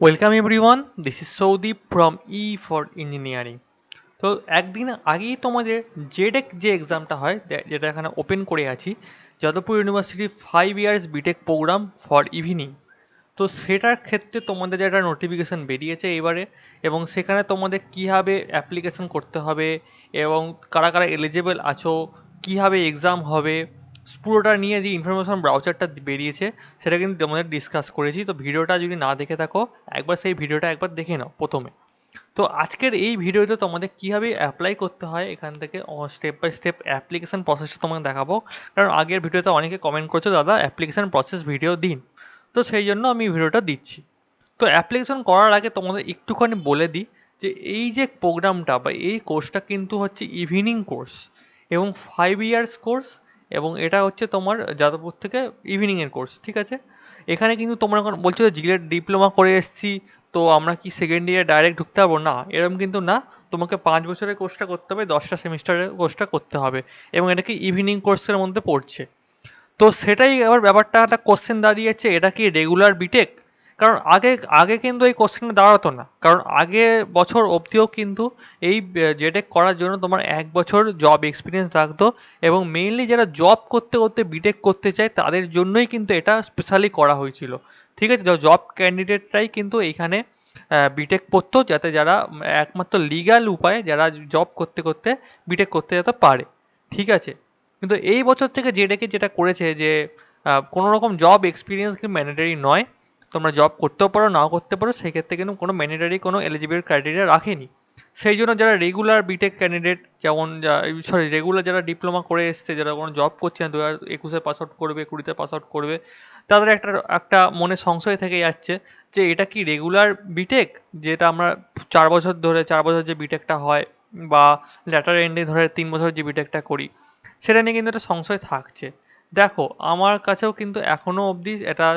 Welcome everyone, this is Soudip from for engineering. তো একদিন আগেই তোমাদের জেডেক যে এক্সামটা হয় যেটা এখানে ওপেন করে আছি, Jadavpur university 5 years BTech program for evening. তো সেটার ক্ষেত্রে তোমাদের একটা নোটিফিকেশান বেরিয়েছে এবারে, এবং সেখানে তোমাদের কীভাবে অ্যাপ্লিকেশন করতে হবে এবং কারা কারা এলিজেবল আছো, কীভাবে এক্সাম হবে, পুরোটা নিয়ে যে ইনফরমেশন ব্রাউচারটা বেরিয়েছে সেটা কিন্তু তোমাদের ডিসকাস করেছি। তো ভিডিওটা যদি না দেখে থাকো, একবার সেই ভিডিওটা একবার দেখে নাও প্রথমে। তো আজকের এই ভিডিওতে তোমাদের কীভাবে অ্যাপ্লাই করতে হয় এখান থেকে স্টেপ বাই স্টেপ অ্যাপ্লিকেশন প্রসেসটা তোমাকে দেখাবো। কারণ আগের ভিডিওতে অনেকে কমেন্ট করছো, দাদা অ্যাপ্লিকেশন প্রসেস ভিডিও দিন। তো সেই জন্য আমি ভিডিওটা দিচ্ছি। তো অ্যাপ্লিকেশন করার আগে তোমাদের একটুখানি বলে দিই যে এই যে প্রোগ্রামটা বা এই কোর্সটা কিন্তু হচ্ছে ইভিনিং কোর্স এবং 5 ইয়ার্স কোর্স, এবং এটা হচ্ছে তোমার যাদবপুর থেকে ইভিনিংয়ের কোর্স, ঠিক আছে। এখানে কিন্তু তোমরা এখন বলছো যে জিলেট ডিপ্লোমা করে এসেছি, তো আমরা কি সেকেন্ড ইয়ারে ডাইরেক্ট ঢুকতে পারবো? না, এরকম কিন্তু না। তোমাকে 5 বছরের কোর্সটা করতে হবে, 10টা সেমিস্টারের কোর্সটা করতে হবে, এবং এটা কি ইভিনিং কোর্সের মধ্যে পড়ছে। তো সেটাই এবার ব্যাপারটা একটা কোশ্চেন দাঁড়িয়েছে, এটা কি রেগুলার বিটেক? কারণ আগে আগে কিন্তু এই কোশ্চেনটা দাঁড়াতো না, কারণ আগে বছর অবধিও কিন্তু এই জেটেক করার জন্য তোমার 1 বছর জব এক্সপিরিয়েন্স লাগতো, এবং মেইনলি যারা জব করতে করতে বিটেক করতে চায় তাদের জন্যই কিন্তু এটা স্পেশালি করা হয়েছিল, ঠিক আছে। জব ক্যান্ডিডেটরাই কিন্তু এইখানে বিটেক পড়তো, যাতে যারা একমাত্র লিগ্যাল উপায়ে যারা জব করতে করতে বিটেক করতে যেতে পারে, ঠিক আছে। কিন্তু এই বছর থেকে জেডেকে যেটা করেছে যে কোনো রকম জব এক্সপিরিয়েন্স কিন্তু ম্যান্ডেটারি নয়। তোমরা জব করতেও পারো, নাও করতে পারো, সেক্ষেত্রে কিন্তু কোনো ম্যান্ডেটারি কোনো এলিজিবল ক্রাইটেরিয়া রাখেনি। সেই জন্য যারা রেগুলার বিটেক ক্যান্ডিডেট, যেমন রেগুলার যারা ডিপ্লোমা করে এসছে, যারা কোনো জব করছে না, 2021-এ পাস আউট করবে, 2020-তে পাস আউট করবে, তাদের একটা একটা মনে সংশয় থেকে যাচ্ছে যে এটা কি রেগুলার বিটেক, যেটা আমরা 4 বছর ধরে 4 বছর যে বিটেকটা হয়, বা ল্যাটার এন্ডে ধরে 3 বছর যে বিটেকটা করি, সেটা নিয়ে কিন্তু একটা সংশয় থাকছে। দেখো, আমার কাছেও কিন্তু এখনও অবধি এটা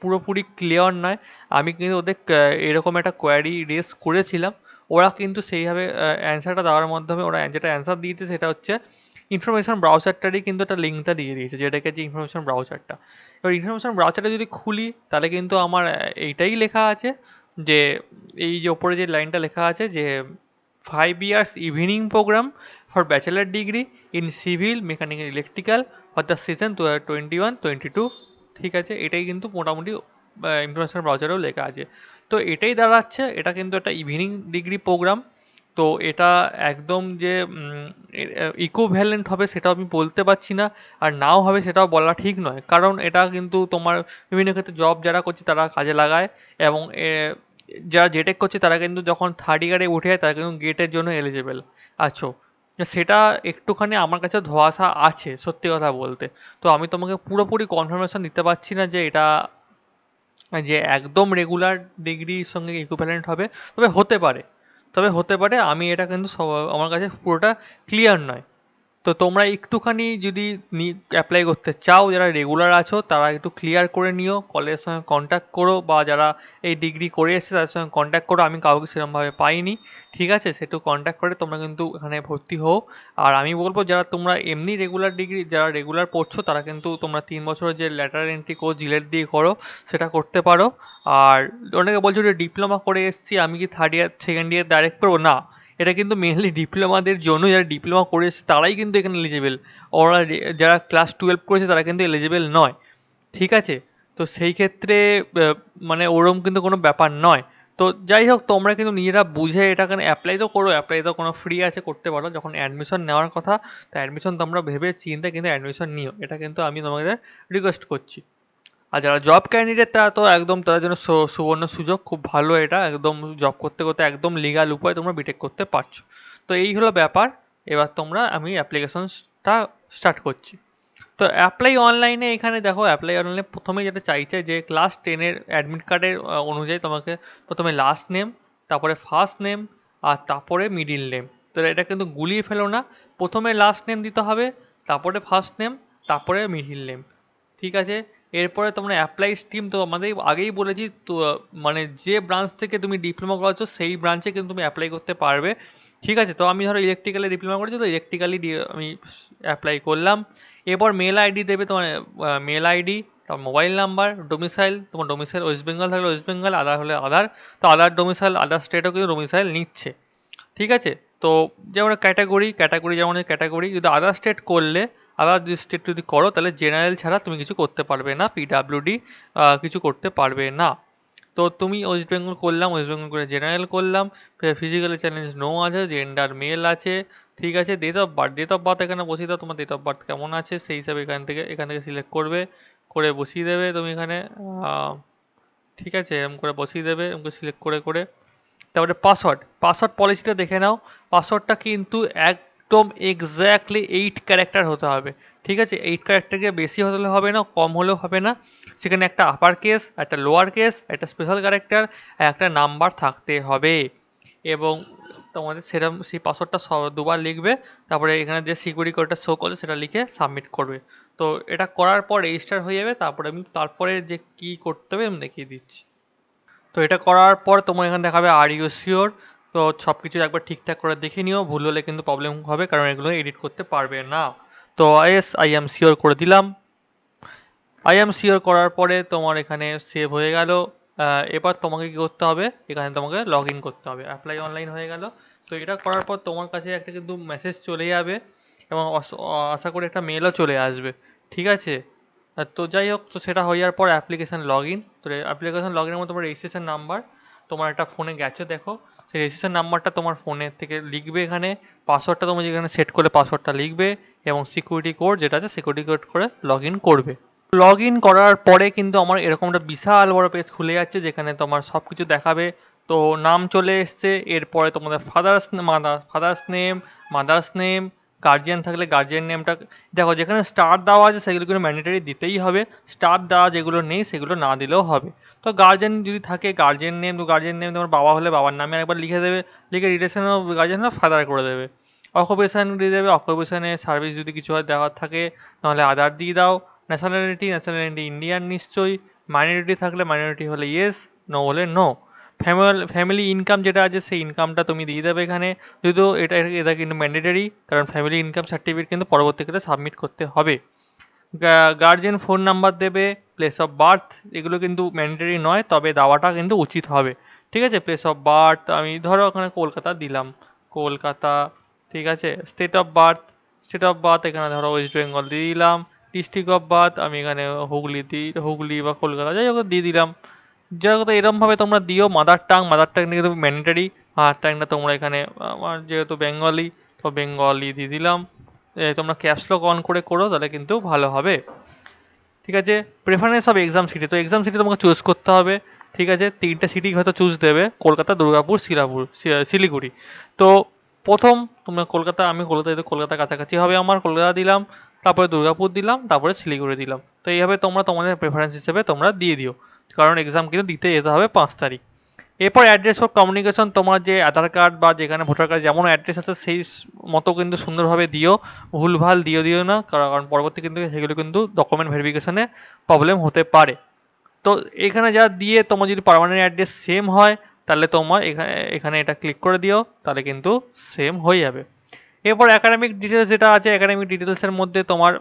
পুরোপুরি ক্লিয়ার নয়। আমি কিন্তু ওদের এরকম একটা কোয়ারি রেস করেছিলাম, ওরা কিন্তু সেইভাবে অ্যান্সারটা দেওয়ার মাধ্যমে ওরা যেটা অ্যান্সার দিয়েছে সেটা হচ্ছে ইনফরমেশন ব্রাউজারটারই কিন্তু একটা লিঙ্কটা দিয়ে দিয়েছে, যেটাকে যে ইনফরমেশন ব্রাউজারটা। এবার ইনফরমেশন ব্রাউজারটা যদি খুলি, তাহলে কিন্তু আমার এইটাই লেখা আছে যে, এই যে ওপরে যে লাইনটা লেখা আছে যে 5 years evening program for bachelor degree in civil mechanical electrical for the season 2021-22, ঠিক আছে। এটাই কিন্তু মোটামুটি ইনফরমেশন ব্রাউজারেও লেখা আছে। তো এটাই দাঁড়াচ্ছে, এটা কিন্তু একটা ইভিনিং ডিগ্রি প্রোগ্রাম। তো এটা একদম যে ইকুইভ্যালেন্ট হবে সেটাও আমি বলতে পারছি না, আর নাও হবে সেটাও বলা ঠিক নয়, কারণ এটা কিন্তু তোমার বিভিন্ন ক্ষেত্রে জব যারা করছে তারা কাজে লাগায়, এবং যারা জেটেক করছে তারা কিন্তু যখন থার্ড ইয়ারে উঠে যায় তারা কিন্তু গেটের জন্য এলিজেবল আছো। সেটা একটুখানি আমার কাছে ধোঁয়াশা আছে, সত্যি কথা বলতে। তো আমি তোমাকে পুরোপুরি কনফার্মেশন দিতে পারছি না যে এটা যে একদম রেগুলার ডিগ্রির সঙ্গে ইকুইভ্যালেন্ট হবে, তবে হতে পারে। আমি এটা কিন্তু আমার কাছে পুরোটা ক্লিয়ার নয়। তো তোমরা একটুখানি যদি অ্যাপ্লাই করতে চাও, যারা রেগুলার আছো তারা একটু ক্লিয়ার করে নিও, কলেজের সঙ্গে কন্ট্যাক্ট করো, বা যারা এই ডিগ্রি করে এসেছে তাদের সঙ্গে কন্ট্যাক্ট করো। আমি কাউকে সেরকমভাবে পাইনি, ঠিক আছে। সেটু কন্ট্যাক্ট করে তোমরা কিন্তু এখানে ভর্তি হও। আর আমি বলবো, যারা তোমরা এমনি রেগুলার ডিগ্রি যারা রেগুলার পড়ছো তারা কিন্তু তোমরা 3 বছরের যে ল্যাটার এন্ট্রি কোর্স জিলেট দিয়ে করো, সেটা করতে পারো। আর অনেকে বলছো যে ডিপ্লোমা করে এসেছি, আমি কি third year second year direct করবো? না, এটা কিন্তু মেনলি ডিপ্লোমাদের জন্য, যারা ডিপ্লোমা করেছে তারাই কিন্তু এখানে এলিজিবল। ওরা যারা ক্লাস 12 করেছে তারা কিন্তু এলিজিবল নয়, ঠিক আছে। তো সেই ক্ষেত্রে মানে ওরম কিন্তু কোনো ব্যাপার নয়। তো যাই হোক, তোমরা কিন্তু নিজেরা বুঝে এটা এখানে অ্যাপ্লাই তো করো, অ্যাপ্লাই তো কোনো ফ্রি আছে, করতে পারো। যখন অ্যাডমিশন নেওয়ার কথা, তো অ্যাডমিশন তোমরা ভেবে চিন্তে কিন্তু অ্যাডমিশন নিও, এটা কিন্তু আমি তোমাদের রিকোয়েস্ট করছি। আর যারা জব ক্যান্ডিডেট তারা তো একদম, তাদের জন্য সুবর্ণ সুযোগ, খুব ভালো এটা, একদম জব করতে করতে একদম লিগাল উপায়ে তোমরা বিটেক করতে পারছো। তো এই হলো ব্যাপার। এবার আমি অ্যাপ্লিকেশনটা স্টার্ট করছি। তো অ্যাপ্লাই অনলাইনে এখানে দেখো, অ্যাপ্লাই অনলাইনে প্রথমে যেটা চাইছে যে ক্লাস 10-এর অ্যাডমিট কার্ডের অনুযায়ী তোমাকে প্রথমে লাস্ট নেম, তারপরে ফার্স্ট নেম, আর তারপরে মিডিল নেম। তো এটা কিন্তু গুলিয়ে ফেলো না, প্রথমে লাস্ট নেম দিতে হবে, তারপরে ফার্স্ট নেম, তারপরে মিডিল নেম, ঠিক আছে। এরপরে তোমরা অ্যাপ্লাই স্ট্রিম তো আমাদের আগেই বলেছি, তো মানে যে ব্রাঞ্চ থেকে তুমি ডিপ্লোমা করাচ্ছ সেই ব্রাঞ্চে কিন্তু তুমি অ্যাপ্লাই করতে পারবে, ঠিক আছে। তো আমি ধরো ইলেকট্রিক্যালে ডিপ্লোমা করেছি, তো ইলেকট্রিক্যালি আমি অ্যাপ্লাই করলাম। এরপর মেল আইডি দেবে তোমার, মেল আইডি, তার মোবাইল নাম্বার, ডোমিসাইল, তোমার ডোমিসাইল ওয়েস্ট বেঙ্গল থাকলে ওয়েস্ট বেঙ্গল, আদার হলে আদার, তো আদার ডোমিসাইল আদার স্টেটও কিন্তু ডোমিসাইল নিচ্ছে, ঠিক আছে। তো যেমন ক্যাটাগরি যেমন ক্যাটাগরি যদি আদার স্টেট করলে, আদার স্টেট যদি করো তাহলে জেনারেল ছাড়া তুমি কিছু করতে পারবে না, পিডাব্লিউডি কিছু করতে পারবে না। তো তুমি ওয়েস্ট বেঙ্গল করলাম, ওয়েস্ট বেঙ্গল করে জেনারেল করলাম, ফিজিক্যাল চ্যালেঞ্জ নো আছে, জেন্ডার মেল আছে, ঠিক আছে। ডেট অফ বার্থ এখানে বসিয়ে দাও, তোমার ডেট অফ বার্থ কেমন আছে সেই হিসাবে এখান থেকে সিলেক্ট করবে, করে বসিয়ে দেবে তুমি এখানে, ঠিক আছে, এরকম করে বসিয়ে দেবে, এরকম করে সিলেক্ট করে তারপরে পাসওয়ার্ড পলিসিটা দেখে নাও। পাসওয়ার্ডটা কিন্তু একদম এক্স্যাক্টলি 8 ক্যারেক্টার হতে হবে, ঠিক আছে। 8 ক্যারেক্টারকে বেশি হলে হবে না, কম হলেও হবে না। সেখানে একটা আপার কেস, একটা লোয়ার কেস, একটা স্পেশাল ক্যারেক্টার, একটা নাম্বার থাকতে হবে। এবং তোমাদের সেরকম সেই পাসওয়ার্ডটা দুবার লিখবে, তারপরে এখানে যে সিকিউরিটি কোডটা শো করছে সেটা লিখে সাবমিট করবে। তো এটা করার পর রেজিস্টার হয়ে যাবে। তারপরে যে কি করতে হবে আমি দেখিয়ে দিচ্ছি। তো এটা করার পর তোমার এখানে দেখাবে আর ইউ শিওর। তো সব কিছু একবার ঠিকঠাক করে দেখে নিও, ভুল হলে কিন্তু প্রবলেম হবে, কারণ এগুলো এডিট করতে পারবে না। তো আই এম শিওর করে দিলাম। আই এম শিওর করার পরে তোমার এখানে সেভ হয়ে গেল। এবার তোমাকে কি করতে হবে, এখানে তোমাকে লগ ইন করতে হবে। অ্যাপ্লাই অনলাইন হয়ে গেল। তো এটা করার পর তোমার কাছে একটা কিন্তু মেসেজ চলে যাবে, এবং আশা করি একটা মেলও চলে আসবে, ঠিক আছে। তো যাই হোক, তো সেটা হয়ে যাওয়ার পর অ্যাপ্লিকেশান লগ ইন। তো অ্যাপ্লিকেশান লগ ইনের মধ্যে তোমার রেজিস্ট্রেশন নাম্বার তোমার একটা ফোনে গেছে দেখো, সেই রেজিস্ট্রেশন নাম্বারটা তোমার ফোনের থেকে লিখবে এখানে, পাসওয়ার্ডটা তুমি যেখানে সেট করলে পাসওয়ার্ডটা লিখবে, এবং সিকিউরিটি কোড যেটা আছে সিকিউরিটি কোড করে লগ ইন করবে। লগ ইন করার পরে কিন্তু আমার এরকম একটা বিশাল বড় পেজ খুলে যাচ্ছে, যেখানে তোমার সব কিছু দেখাবে। তো নাম চলে এসছে, এরপরে তোমাদের father's name, mother's name, guardian থাকলে গার্জিয়ান নেমটা দেখো, যেখানে স্টার দেওয়া আছে সেগুলো কিন্তু ম্যান্ডেটরি দিতেই হবে, স্টার দেওয়া যেগুলো নেই সেগুলো না দিলেও হবে। তো গার্জিয়ান যদি থাকে গার্জিয়ান নেম তোমার বাবা হলে বাবার নামে একবার লিখে দেবে, লিখে রিলেশন অফ গার্জিয়ান ফাদার করে দেবে। অকুপেশন দিয়ে দেবে, অকুপেশনে সার্ভিস যদি কিছু হয় দেওয়ার থাকে, নাহলে আদার দিয়ে দাও। ন্যাশনালিটি ইন্ডিয়ান নিশ্চয়ই। মাইনরিটি থাকলে মাইনরিটি হলে ইয়েস, নো হলে নো। ফ্যামিলি ইনকাম যেটা আছে সেই ইনকামটা তুমি দিয়ে দেবে এখানে, যদিও এটা কিন্তু ম্যান্ডেটরি, কারণ ফ্যামিলি ইনকাম সার্টিফিকেট কিন্তু পরবর্তীকালে সাবমিট করতে হবে। গার্জিয়ান ফোন নাম্বার দেবে, প্লেস অফ বার্থ এগুলো কিন্তু ম্যান্ডেটরি নয়, তবে দেওয়াটা কিন্তু উচিত হবে, ঠিক আছে। প্লেস অফ বার্থ আমি ধরো ওখানে কলকাতা দিলাম, কলকাতা, ঠিক আছে। স্টেট অফ বার্থ এখানে ধরো ওয়েস্ট বেঙ্গল দিয়ে দিলাম। ডিস্ট্রিক্ট অফ বার্থ আমি এখানে হুগলি বা কলকাতা যাই হোক দিয়ে দিলাম। যাই হোক, তো এরমভাবে তোমরা দিও। মাদার টাং কিন্তু ম্যান্ডেটরি, মাদার টাংটা তোমরা এখানে, আমার যেহেতু বেঙ্গলি তো বেঙ্গলি দিয়ে দিলাম। তোমরা ক্যাপসলক অন করে করো, তাহলে কিন্তু ভালো হবে, ঠিক আছে। প্রেফারেন্স অফ এক্সাম সিটি, তো এক্সাম সিটি তোমাকে চুজ করতে হবে, ঠিক আছে। 3টে সিটি হয়তো চুজ দেবে, কলকাতা, দুর্গাপুর, শিলিগুড়ি। তো প্রথম তোমরা আমি কলকাতার কাছাকাছি হবে আমার, কলকাতা দিলাম, তারপরে দুর্গাপুর দিলাম, তারপরে শিলিগুড়ি দিলাম। তো এইভাবে তোমরা তোমাদের প্রেফারেন্স হিসেবে তোমরা দিয়ে দিও, কারণ এক্সাম কিন্তু দিতে যেতে হবে 5 তারিখ। এরপর অ্যাড্রেস ফর কমিউনিকেশন, তোমার যে আধার কার্ড বা যেখানে ভোটার কার্ড যেমন অ্যাড্রেস আছে সেই মতো কিন্তু সুন্দরভাবে দিও, ভুলভাল দিও না, কারণ পরবর্তী কিন্তু সেগুলো কিন্তু ডকুমেন্ট ভেরিফিকেশনে প্রবলেম হতে পারে। তো এখানে যা দিয়ে তোমার যদি পার্মানেন্ট অ্যাড্রেস সেম হয়, তাহলে তোমার এখানে এটা ক্লিক করে দিও, তাহলে কিন্তু সেম হয়ে যাবে। এরপর একাডেমিক ডিটেলস যেটা আছে, একাডেমিক ডিটেলসের মধ্যে তোমার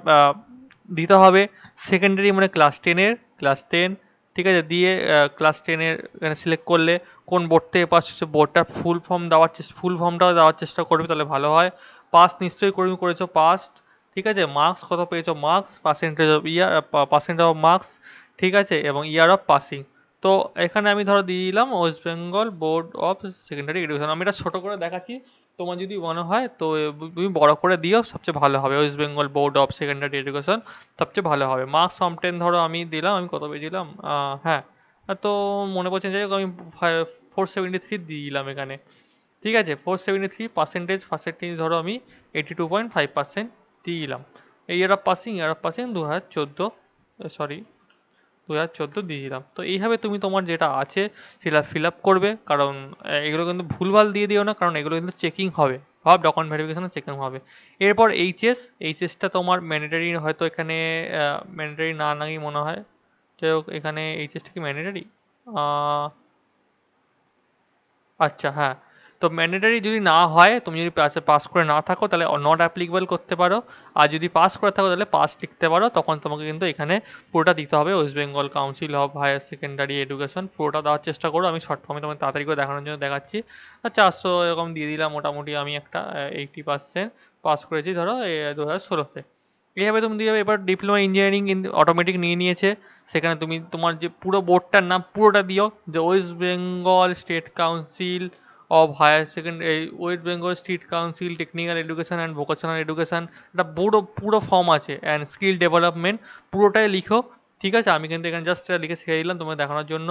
দিতে হবে সেকেন্ডারি মানে ক্লাস 10, ঠিক আছে। দিয়ে ক্লাস 10-এর এখানে সিলেক্ট করলে কোন বোর্ড থেকে পাস, বোর্ডটার ফুল ফর্মটাও দেওয়ার চেষ্টা করবে, তাহলে ভালো হয়। পাস নিশ্চয়ই করেছো পাস, ঠিক আছে। মার্কস কত পেয়েছো, মার্কস, পার্সেন্টেজ অফ মার্কস, ঠিক আছে, এবং ইয়ার অফ পাসিং। তো এখানে আমি ধরো দিয়ে দিলাম West Bengal board of secondary education. আমি এটা ছোটো করে দেখাচ্ছি, তোমার যদি মনে হয় তো তুমি বড় করে দিও, সবচেয়ে ভালো হবে। West Bengal board of secondary education সবচেয়ে ভালো হবে। মার্কস ফর্ম 10 ধরো আমি দিলাম, আমি কত পেয়েছিলাম, হ্যাঁ, তো মনে পড়ছে, যাই হোক আমি 473 দিয়ে দিলাম এখানে, ঠিক আছে। 473 পার্সেন্টেজ ধরো আমি 82.5% দিয়ে দিলাম। ইয়ার অফ পাসিং 2014 দিয়ে দিলাম। তো এইভাবে তুমি তোমার যেটা আছে সেটা ফিল আপ করবে, কারণ এগুলো কিন্তু ভুলভাল দিয়ে দিও না, কারণ এগুলো কিন্তু চেকিং হবে, সব ডকুমেন্ট ভেরিফিকেশনে চেকিং হবে। এরপর এইচএসটা তোমার ম্যান্ডেটারি, হয়তো এখানে ম্যান্ডেটারি না নাকি মনে হয়, যাই হোক এখানে এইচএসটা কি ম্যান্ডেটারি, আচ্ছা হ্যাঁ, তো ম্যান্ডেটারি যদি না হয়, তুমি যদি পাস করে না থাকো তাহলে নট অ্যাপ্লিকেবল করতে পারো, আর যদি পাস করে থাকো তাহলে পাস লিখতে পারো। তখন তোমাকে কিন্তু এখানে পুরোটা দিতে হবে, West Bengal Council of Higher Secondary Education পুরোটা দেওয়ার চেষ্টা করো। আমি শর্ট ফর্মে তোমাকে তাড়াতাড়ি করে দেখানোর জন্য দেখাচ্ছি। 400 এরকম দিয়ে দিলাম, মোটামুটি আমি একটা 80% পাস করেছি ধরো 2016-তে। এইভাবে তুমি দিয়ে এবার ডিপ্লোমা ইঞ্জিনিয়ারিং অটোমেটিক নিয়ে নিয়েছে। সেখানে তুমি তোমার যে পুরো বোর্ডটার নাম পুরোটা দিও, যে West Bengal State Council of Higher Secondary, West Bengal State Council Technical Education and Vocational Education, একটা পুরো ফর্ম আছে, অ্যান্ড স্কিল ডেভেলপমেন্ট পুরোটাই লিখো। ঠিক আছে, আমি কিন্তু এখানে জাস্ট লিখে ছেড়ে দিলাম তোমাকে দেখানোর জন্য।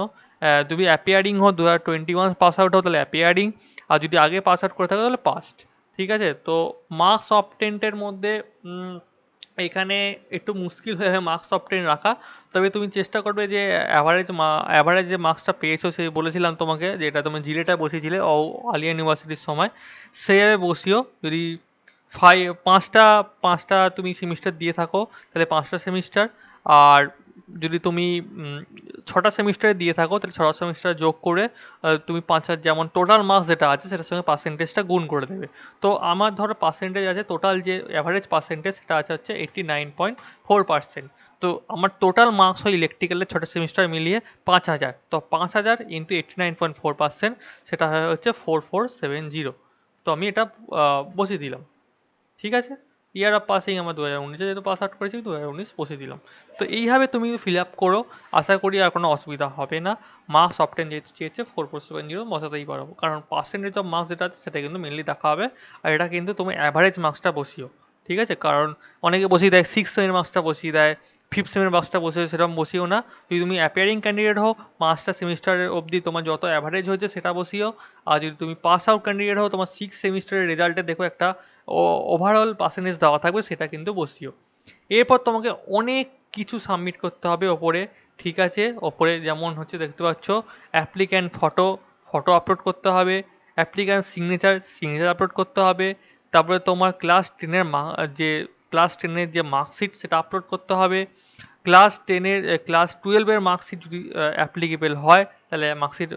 তুমি অ্যাপিয়ারিং হো 2021 পাস আউট হো তাহলে অ্যাপিয়ারিং, আর যদি আগে পাস আউট করে থাকো তাহলে পাস্ট। ঠিক আছে, তো মার্কস অবটেন্টের মধ্যে এখানে একটু মুশকিল হয়ে মার্কস অবটেন রাখা। তবে তুমি চেষ্টা করবে যে অ্যাভারেজ যে মার্কসটা পেয়েছো, সেই বলেছিলাম তোমাকে যেটা তুমি জিলেটা বসিয়েছিলে আলিয়া ইউনিভার্সিটির সময়, সেইভাবে বসিও। যদি পাঁচটা পাঁচটা তুমি সেমিস্টার দিয়ে থাকো তাহলে 5টা সেমিস্টার, আর যদি তুমি 6টা সেমিস্টারে দিয়ে থাকো তাহলে 6টা সেমিস্টার যোগ করে তুমি 5 যেমন টোটাল মার্কস যেটা আছে সেটার সঙ্গে পার্সেন্টেজটা গুণ করে দেবে। তো আমার ধরো পার্সেন্টেজ আছে, টোটাল যে অ্যাভারেজ পার্সেন্টেজ সেটা আছে হচ্ছে 89.4%। তো আমার টোটাল মার্কস হয় ইলেকট্রিক্যালের 6টা সেমিস্টার মিলিয়ে 5,000, তো 5,000 ইন্টু 89.4%, সেটা হচ্ছে 4470। তো আমি এটা বসিয়ে দিলাম। ঠিক আছে, ইয়ার অফ পাসিং আমার 2019-এ যেহেতু পাস আউট করেছি 2019 বসিয়ে দিলাম। তো এইভাবে তুমি ফিল আপ করো, আশা করি আর কোনো অসুবিধা হবে না। মার্কস অফ 10 যেহেতু চেয়েছে 4470 বসাতেই পারবো, কারণ পার্সেন্টেজ অফ মার্কস যেটা আছে সেটা কিন্তু মেনলি দেখা হবে। আর এটা কিন্তু তুমি অ্যাভারেজ মার্কসটা বসিও। ঠিক আছে, কারণ অনেকে বসিয়ে দেয় 6 সেমের মার্কসটা বসিয়ে দেয়, 5th সেমের মার্কসটা বসিয়ে, সেরকম বসিও না। যদি তুমি অ্যাপিয়ারিং ক্যান্ডিডেট হও, 5টা সেমিস্টারের অবধি তোমার যত অ্যাভারেজ হয়েছে সেটা বসিও। আর যদি তুমি পাস আউট ক্যান্ডিডেট হও, তোমার 6 সেমিস্টারের রেজাল্টে দেখো একটা ওভারঅল পার্সেন্টেজ দেওয়া থাকবে, সেটা কিন্তু বসিও। এরপর তোমাকে অনেক কিছু সাবমিট করতে হবে ওপরে। ঠিক আছে, ওপরে যেমন হচ্ছে দেখতে পাচ্ছ, অ্যাপ্লিক্যান্ট ফটো আপলোড করতে হবে, অ্যাপ্লিক্যান্ট সিগনেচার আপলোড করতে হবে, তারপরে তোমার ক্লাস টেনের যে মার্কশিট সেটা আপলোড করতে হবে, ক্লাস 12-এর মার্কশিট যদি অ্যাপ্লিকেবল হয় তাহলে মার্কশিট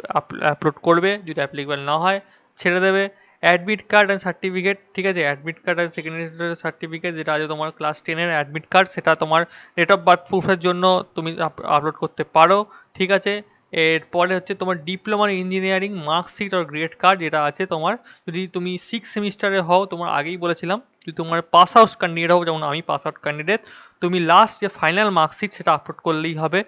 আপলোড করবে, যদি অ্যাপ্লিকেবল না হয় ছেড়ে দেবে। অ্যাডমিট কার্ড অ্যান্ড সার্টিফিকেট, ঠিক আছে, admit card and secondary certificate যেটা আছে তোমার ক্লাস 10-এর অ্যাডমিট কার্ড, সেটা তোমার ডেট অফ বার্থ প্রুফের জন্য তুমি আপলোড করতে পারো। ঠিক আছে, এরপরে হচ্ছে তোমার ডিপ্লোমা ইঞ্জিনিয়ারিং মার্কশিট আর গ্রেড কার্ড যেটা আছে তোমার, যদি তুমি 6 সেমিস্টারে হও, তোমার আগেই বলেছিলাম, যদি তোমার পাস আউট ক্যান্ডিডেট হও, যেমন আমি পাস আউট ক্যান্ডিডেট, তুমি লাস্ট যে ফাইনাল মার্কশিট সেটা আপলোড করলেই হবে।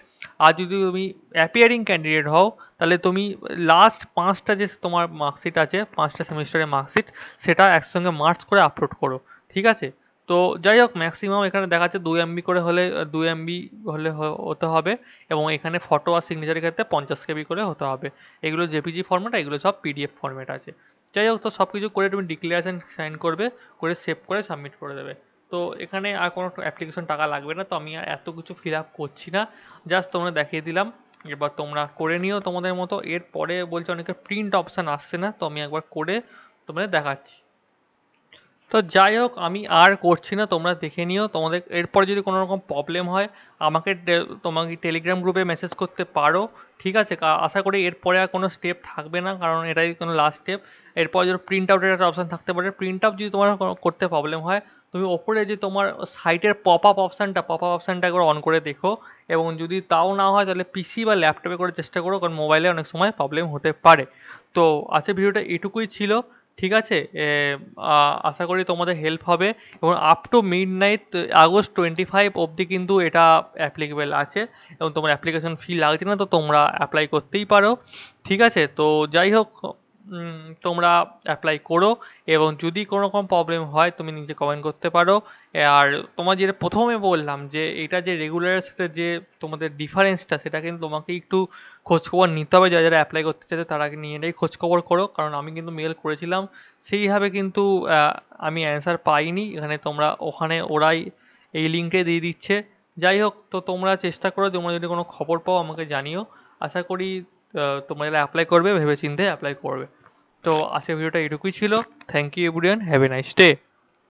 আর যদি তুমি অ্যাপিয়ারিং ক্যান্ডিডেট হও তাহলে তুমি লাস্ট 5টা যে তোমার মার্কশিট আছে, 5টা সেমিস্টারের মার্কশিট, সেটা একসঙ্গে মার্চ করে আপলোড করো। ঠিক আছে, তো যাই হোক, ম্যাক্সিমাম এখানে দেখা যাচ্ছে 2 MB করে হলে 2 MB হলে হতে হবে, এবং এখানে ফটো আর সিগনেচারের ক্ষেত্রে 50 KB করে হতে হবে। এগুলো জেপিজি ফর্ম্যাট, এগুলো সব PDF ফর্ম্যাট আছে। যাই হোক, তো সব কিছু করে তুমি ডিক্লারেশন সাইন করবে, করে সেভ করে সাবমিট করে দেবে। তো এখানে আর কোনো অ্যাপ্লিকেশন টাকা লাগবে না, তো আমি আর এত কিছু ফিল আপ করছি না, জাস্ট তোমরা দেখিয়ে দিলাম। এবার তোমরা করে নিও তোমাদের মতো। এরপরে বলছে অনেকে প্রিন্ট অপশান আসছে না, তো আমি একবার করে তোমাদের দেখাচ্ছি। তো যাই হোক, আমি আর করছি না, তোমরা দেখে নিও। তোমাদের এরপর যদি কোনো রকম প্রবলেম হয় আমাকে তোমাকে টেলিগ্রাম গ্রুপে মেসেজ করতে পারো। ঠিক আছে, আশা করি এরপরে আর কোনো স্টেপ থাকবে না, কারণ এটাই কোনো লাস্ট স্টেপ। এরপর যদি প্রিন্ট আউটের একটা অপশান থাকতে পারে, প্রিন্ট আউট যদি তোমার করতে প্রবলেম হয়, তুমি ওপরে যে তোমার সাইটের পপ আপ অপশানটা একবার অন করে দেখো, এবং যদি তাও না হয় তাহলে পিসি বা ল্যাপটপে করে চেষ্টা করো, কারণ মোবাইলে অনেক সময় প্রবলেম হতে পারে। তো আজকে ভিডিওটা এটুকুই ছিল। ঠিক আছে, আশা করি তোমাদের হেল্প হবে, এবং আপ টু মিডনাইট আগস্ট 25 অবধি কিন্তু এটা অ্যাপ্লিকেবল আছে, এবং তোমার অ্যাপ্লিকেশন ফি লাগছে না, তো তোমরা অ্যাপ্লাই করতেই পারো। ঠিক আছে, তো যাই হোক, তোমরা অ্যাপ্লাই করো, এবং যদি কোনো রকম প্রবলেম হয় তুমি নিজে কমেন্ট করতে পারো। আর তোমার যেটা প্রথমে বললাম যে এটা যে রেগুলারের সাথে যে তোমাদের ডিফারেন্সটা, সেটা কিন্তু তোমাকে একটু খোঁজখবর নিতে হবে। যারা যারা অ্যাপ্লাই করতে চাইছে তারা নিয়ে এটাই খোঁজখবর করো, কারণ আমি কিন্তু মেল করেছিলাম, সেইভাবে কিন্তু আমি অ্যান্সার পাইনি। ওখানে ওরাই এই লিঙ্কে দিয়ে দিচ্ছে। যাই হোক, তো তোমরা চেষ্টা করো, তোমরা যদি কোনো খবর পাও আমাকে জানিও। আশা করি তোমরা যারা অ্যাপ্লাই করবে ভেবেচিন্তে অ্যাপ্লাই করবে। তো আজকের ভিডিওটা এটুকুই ছিল। Thank you everyone, have a nice day.